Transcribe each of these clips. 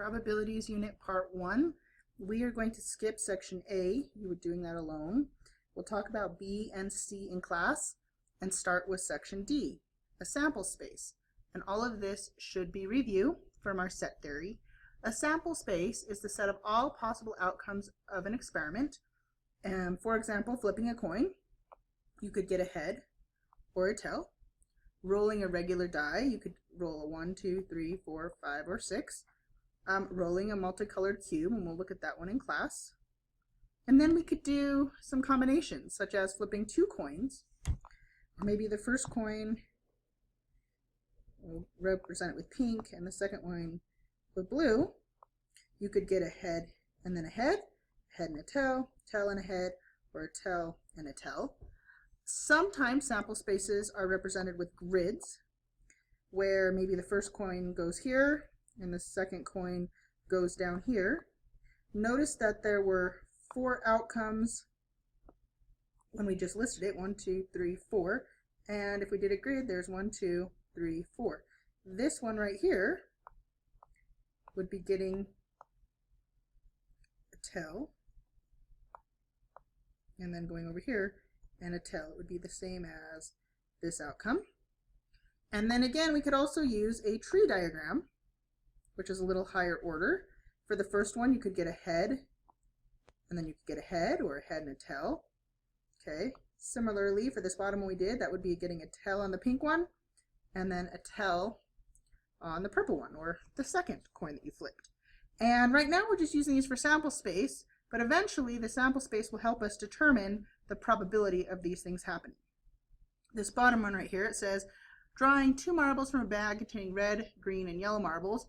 Probabilities Unit Part 1. We are going to skip Section A. You were doing that alone. We'll talk about B and C in class and start with Section D, a sample space. And all of this should be review from our set theory. A sample space is the set of all possible outcomes of an experiment. For example, flipping a coin, you could get a head or a tail. Rolling a regular die, you could roll a 1, 2, 3, 4, 5, or 6. Rolling a multicolored cube, and we'll look at that one in class. And then we could do some combinations, such as flipping 2 coins. Or maybe the first coin will represent it with pink, and the second one with blue. You could get a head and then a head and a tail and a head, or a tail and a tail. Sometimes sample spaces are represented with grids, where maybe the first coin goes here, and the second coin goes down here. Notice that there were 4 outcomes when we just listed it, 1, 2, 3, 4. And if we did a grid, there's 1, 2, 3, 4. This one right here would be getting a tail, and then going over here, and a tail. It would be the same as this outcome. And then again, we could also use a tree diagram, which is a little higher order. For the first one, you could get a head, and then you could get a head or a head and a tail. Okay. Similarly, for this bottom one we did, that would be getting a tail on the pink one, and then a tail on the purple one, or the second coin that you flipped. And right now we're just using these for sample space, but eventually the sample space will help us determine the probability of these things happening. This bottom one right here, it says, drawing 2 marbles from a bag containing red, green, and yellow marbles.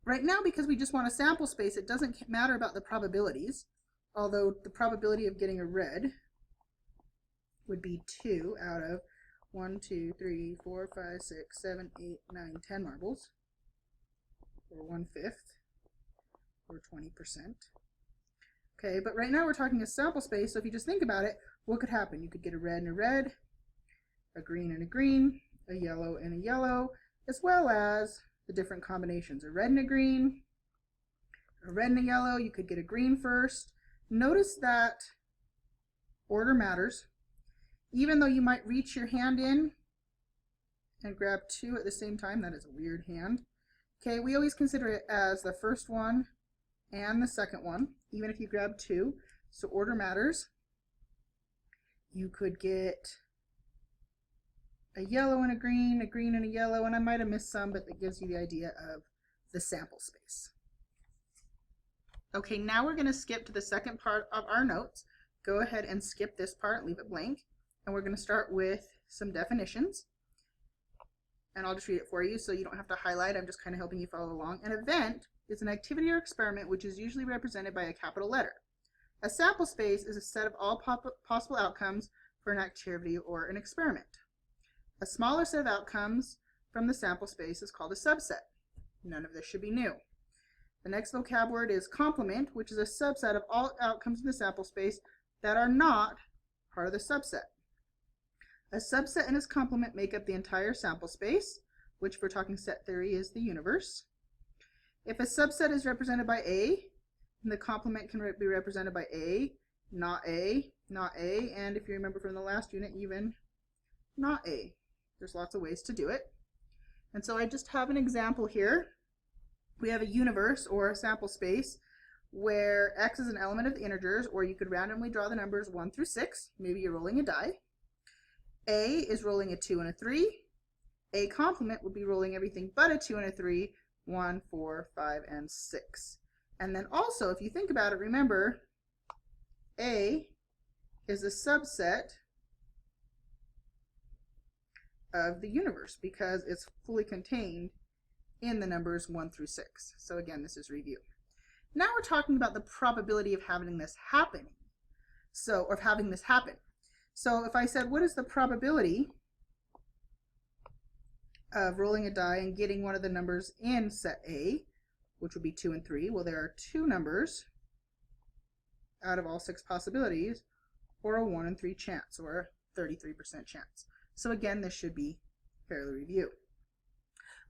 Right now, because we just want a sample space, it doesn't matter about the probabilities, although the probability of getting a red would be 2 out of 1, 2, 3, 4, 5, 6, 7, 8, 9, 10 marbles, or 1/5, or 20%. Okay, but right now we're talking a sample space, so if you just think about it, what could happen? You could get a red and a red, a green and a green, a yellow and a yellow, as well as the different combinations, a red and a green, a red and a yellow. You could get a green first. Notice that order matters. Even though you might reach your hand in and grab 2 at the same time, that is a weird hand. Okay, we always consider it as the first one and the second one, even if you grab 2. So order matters. You could get a yellow and a green and a yellow, and I might have missed some, but that gives you the idea of the sample space. Okay, now we're going to skip to the second part of our notes. Go ahead and skip this part, leave it blank, and we're going to start with some definitions. And I'll just read it for you so you don't have to highlight. I'm just kind of helping you follow along. An event is an activity or experiment which is usually represented by a capital letter. A sample space is a set of all possible outcomes for an activity or an experiment. A smaller set of outcomes from the sample space is called a subset. None of this should be new. The next vocab word is complement, which is a subset of all outcomes in the sample space that are not part of the subset. A subset and its complement make up the entire sample space, which for talking set theory is the universe. If a subset is represented by A, then the complement can be represented by A, not A, not A, and if you remember from the last unit, even not A. There's lots of ways to do it. And so I just have an example here. We have a universe or a sample space where X is an element of the integers, or you could randomly draw the numbers 1 through 6. Maybe you're rolling a die. A is rolling a 2 and a 3. A complement would be rolling everything but a 2 and a 3, 1, 4, 5, and 6. And then also, if you think about it, remember, A is a subset of the universe because it's fully contained in the numbers 1 through 6. So again, this is review. Now we're talking about the probability of having this happen. Or having this happen. So if I said, what is the probability of rolling a die and getting one of the numbers in set A, which would be 2 and 3? Well, there are 2 numbers out of all 6 possibilities, or a 1 in 3 chance, or a 33% chance. So again, this should be fairly review.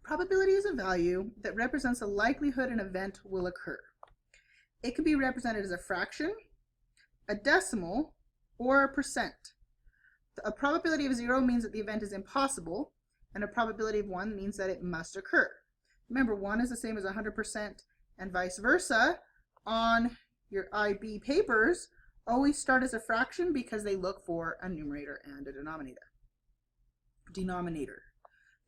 Probability is a value that represents the likelihood an event will occur. It can be represented as a fraction, a decimal, or a percent. A probability of 0 means that the event is impossible, and a probability of 1 means that it must occur. Remember, 1 is the same as 100%, and vice versa. On your IB papers, always start as a fraction because they look for a numerator and a denominator.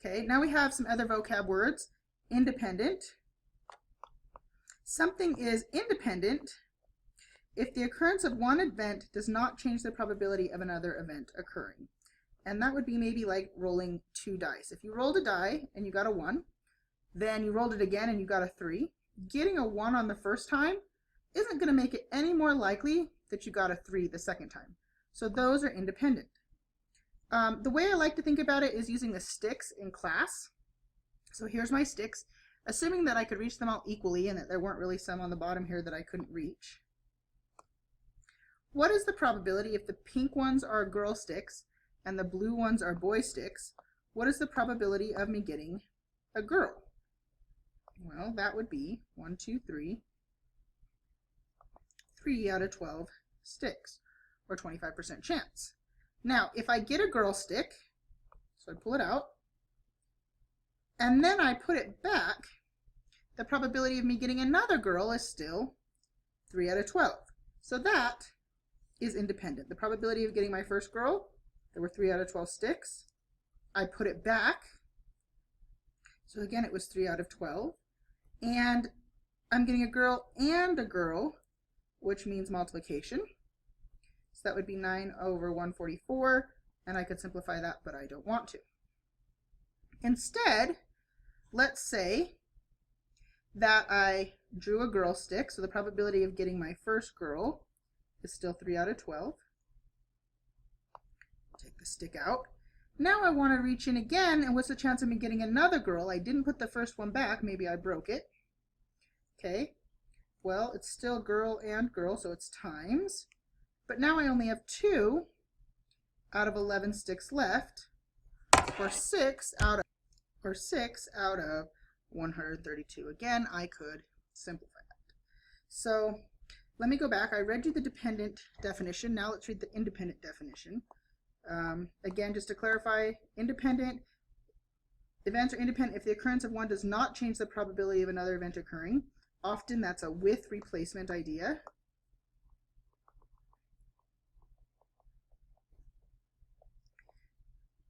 Okay, now we have some other vocab words. Independent. Something is independent if the occurrence of one event does not change the probability of another event occurring. And that would be maybe like rolling 2 dice. If you rolled a die and you got a 1, then you rolled it again and you got a 3, getting a 1 on the first time isn't going to make it any more likely that you got a 3 the second time. So those are independent. The way I like to think about it is using the sticks in class. So here's my sticks, assuming that I could reach them all equally and that there weren't really some on the bottom here that I couldn't reach. What is the probability if the pink ones are girl sticks and the blue ones are boy sticks? What is the probability of me getting a girl? Well, that would be 1, 2, 3, 3 out of 12 sticks, or 25% chance. Now, if I get a girl stick, so I pull it out, and then I put it back, the probability of me getting another girl is still 3 out of 12. So that is independent. The probability of getting my first girl, there were 3 out of 12 sticks. I put it back, so again it was 3 out of 12. And I'm getting a girl and a girl, which means multiplication. So that would be 9 over 144, and I could simplify that, but I don't want to. Instead, let's say that I drew a girl stick, so the probability of getting my first girl is still 3 out of 12. Take the stick out. Now I want to reach in again, and what's the chance of me getting another girl? I didn't put the first one back, maybe I broke it. Okay, well, it's still girl and girl, so it's times. But now I only have 2 out of 11 sticks left, or 6 out of 132. Again, I could simplify that. So let me go back. I read you the dependent definition. Now let's read the independent definition. Again, just to clarify, independent events are independent if the occurrence of one does not change the probability of another event occurring. Often that's a with replacement idea.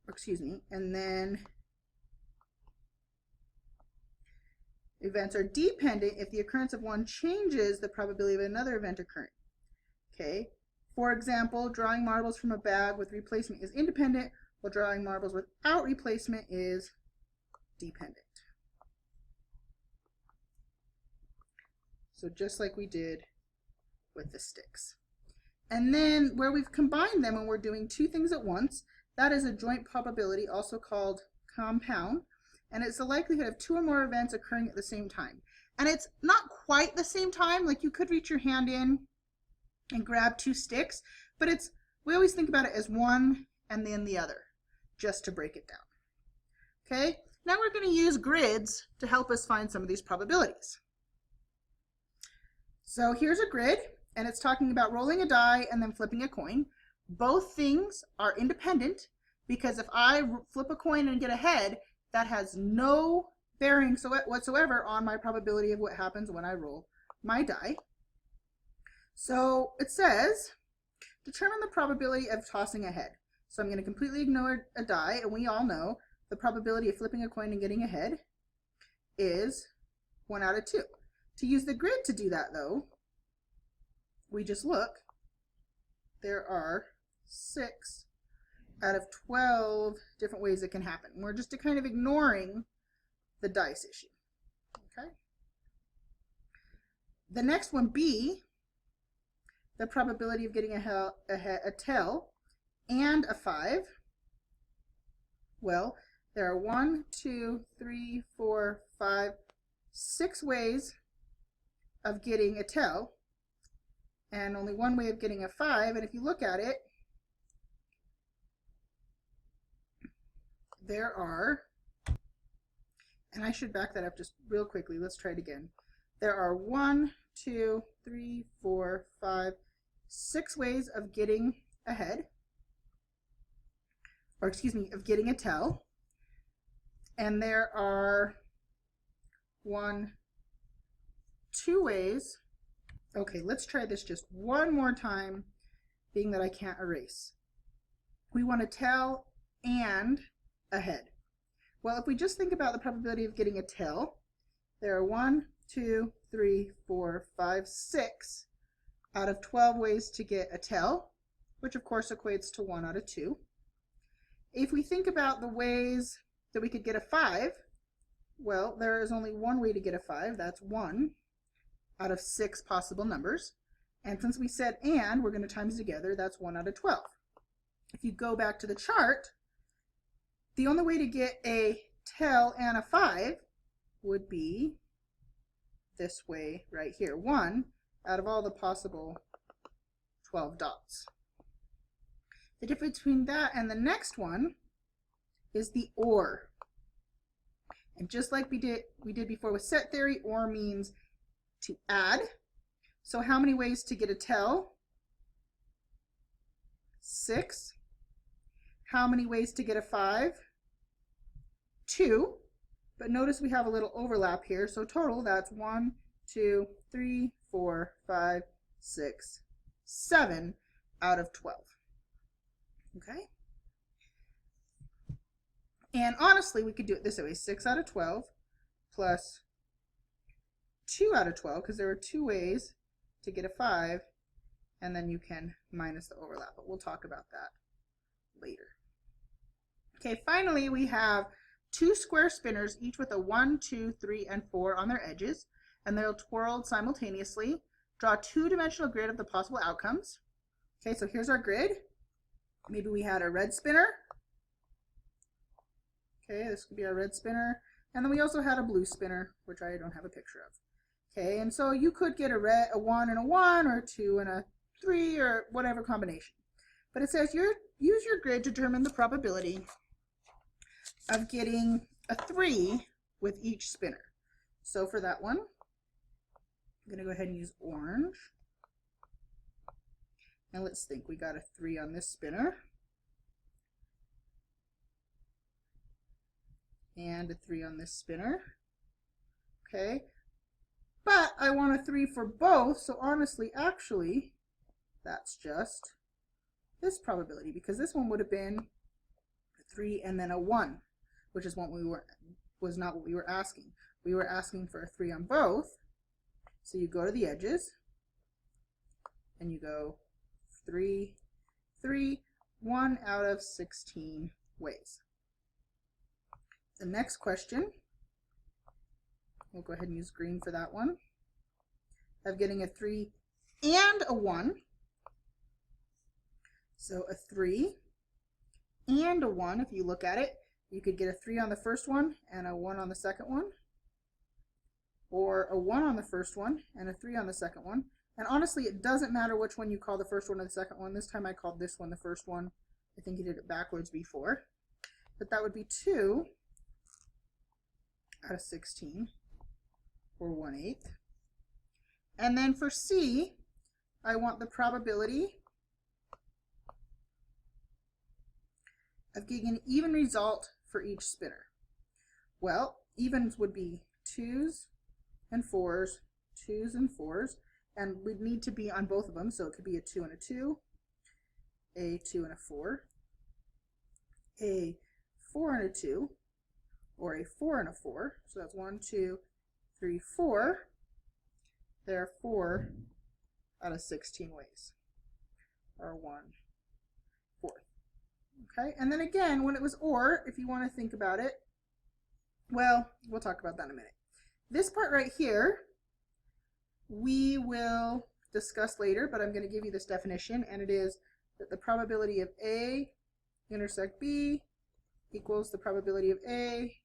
Excuse me. And then events are dependent if the occurrence of one changes the probability of another event occurring. Okay. For example, drawing marbles from a bag with replacement is independent, while drawing marbles without replacement is dependent. So just like we did with the sticks. And then where we've combined them and we're doing 2 things at once, that is a joint probability, also called compound, and it's the likelihood of 2 or more events occurring at the same time. And it's not quite the same time, like you could reach your hand in and grab 2 sticks, but we always think about it as one and then the other, just to break it down. Okay, now we're going to use grids to help us find some of these probabilities. So here's a grid, and it's talking about rolling a die and then flipping a coin. Both things are independent because if I flip a coin and get a head, that has no bearing whatsoever on my probability of what happens when I roll my die. So it says, determine the probability of tossing a head. So I'm going to completely ignore a die, and we all know the probability of flipping a coin and getting a head is 1 out of 2. To use the grid to do that, though, we just look. There are 6 out of 12 different ways it can happen. We're just kind of ignoring the dice issue. Okay. The next one, B, the probability of getting a tail and a 5. Well, there are 1, 2, 3, 4, 5, 6 ways of getting a tail, and only 1 way of getting a 5. And if you look at it, there are And I should back that up just real quickly. Let's try it again. There are 1, 2, 3, 4, 5, 6 ways of getting ahead, or excuse me, of getting a tell. And there are 1, 2 ways. Okay, let's try this just one more time, being that I can't erase. We want to tell and ahead. Well, if we just think about the probability of getting a tell, there are 1, 2, 3, 4, 5, 6 out of 12 ways to get a tell, which of course equates to 1 out of 2. If we think about the ways that we could get a 5, well, there is only one way to get a 5, that's 1 out of 6 possible numbers. And since we said and, we're going to times together, that's 1 out of 12. If you go back to the chart, the only way to get a tell and a 5 would be this way right here, 1 out of all the possible 12 dots. The difference between that and the next one is the or. And just like we did before with set theory, or means to add. So how many ways to get a tell? 6. How many ways to get a 5? 2. But notice we have a little overlap here, so total that's 1, 2, 3, 4, 5, 6, 7 out of 12. Okay? And honestly, we could do it this way, 6 out of 12 plus 2 out of 12, because there are 2 ways to get a 5, and then you can minus the overlap, but we'll talk about that later. Okay, finally we have 2 square spinners, each with a 1, 2, 3, and 4 on their edges, and they'll twirl simultaneously. Draw a 2-dimensional grid of the possible outcomes. Okay, so here's our grid. Maybe we had a red spinner. Okay, this could be our red spinner. And then we also had a blue spinner, which I don't have a picture of. Okay, and so you could get a 1 and a 1, or 2 and a 3, or whatever combination. But it says use your grid to determine the probability of getting a 3 with each spinner. So for that one, I'm going to go ahead and use orange. And let's think, we got a 3 on this spinner. And a 3 on this spinner. Okay. But I want a 3 for both, so honestly, actually, that's just this probability, because this one would have been a 3 and then a 1, which is what was not what we were asking. We were asking for a 3 on both. So you go to the edges, and you go 3, 3, 1 out of 16 ways. The next question, we'll go ahead and use green for that one, of getting a 3 and a 1. So a 3 and a 1, if you look at it, you could get a 3 on the first one and a 1 on the second one, or a 1 on the first one and a 3 on the second one. And honestly, it doesn't matter which one you call the first one or the second one. This time I called this one the first one. I think you did it backwards before. But that would be 2 out of 16, or 1/8. And then for C, I want the probability of getting an even result for each spinner. Well, evens would be 2s and 4s, 2s and 4s, and we'd need to be on both of them, so it could be a 2 and a 2, a 2 and a 4, a 4 and a 2, or a 4 and a 4. So that's 1, 2, 3, 4. There are 4 out of 16 ways, or 1/4. Okay, and then again, when it was or, if you want to think about it, well, we'll talk about that in a minute. This part right here, we will discuss later, but I'm going to give you this definition, and it is that the probability of A intersect B equals the probability of A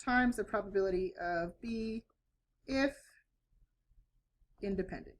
times the probability of B if independent.